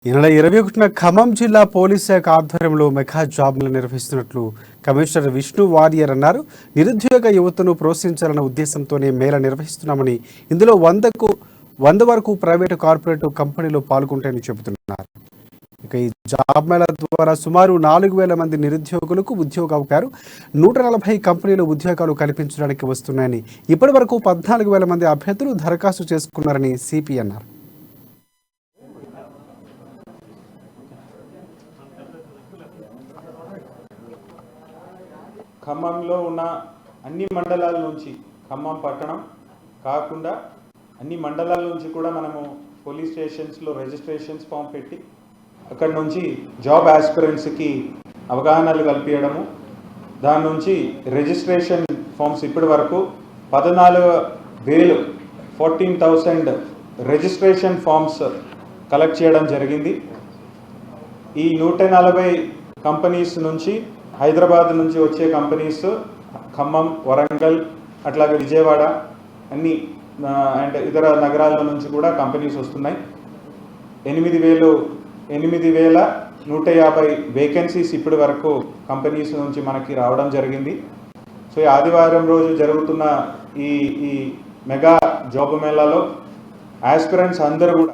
ఈ నెల 21న ఖమ్మం జిల్లా పోలీస్ శాఖ ఆధ్వర్యంలో మెగా జాబ్లు నిర్వహిస్తున్నట్లు కమిషనర్ విష్ణు వారియర్ అన్నారు. నిరుద్యోగ యువతను ప్రోత్సహించాలన్న ఉద్దేశంతోనే మేళ నిర్వహిస్తున్నామని, ఇందులో 100 వరకు ప్రైవేటు కార్పొరేట్ కంపెనీలు పాల్గొంటాయని చెబుతున్నారు. ఇక ఈ జాబ్ మేళ ద్వారా సుమారు 4,000 మంది నిరుద్యోగులకు ఉద్యోగాలు 140 కంపెనీలు ఉద్యోగాలు కల్పించడానికి వస్తున్నాయని, ఇప్పటి వరకు 14,000 మంది అభ్యర్థులు దరఖాస్తు చేసుకున్నారని సిపి అన్నారు. ఖమ్మంలో ఉన్న అన్ని మండలాల నుంచి, ఖమ్మం పట్టణం కాకుండా అన్ని మండలాల నుంచి కూడా మనము పోలీస్ స్టేషన్స్లో రిజిస్ట్రేషన్స్ ఫామ్ పెట్టి అక్కడ నుంచి జాబ్ ఆస్పిరెంట్స్కి అవగాహనలు కల్పించడము, దాని నుంచి రిజిస్ట్రేషన్ ఫామ్స్ ఇప్పటి వరకు 14,000 రిజిస్ట్రేషన్ ఫామ్స్ కలెక్ట్ చేయడం జరిగింది. ఈ 140 కంపెనీస్ నుంచి, హైదరాబాద్ నుంచి వచ్చే కంపెనీస్ ఖమ్మం, వరంగల్, అట్లాగే విజయవాడ అన్ని అండ్ ఇతర నగరాల నుంచి కూడా కంపెనీస్ వస్తున్నాయి. 8,150 వేకెన్సీస్ ఇప్పటి వరకు కంపెనీస్ నుంచి మనకి రావడం జరిగింది. సో ఈ ఆదివారం రోజు జరుగుతున్న ఈ మెగా జాబ్ మేళాలో ఆస్పిరెంట్స్ అందరూ కూడా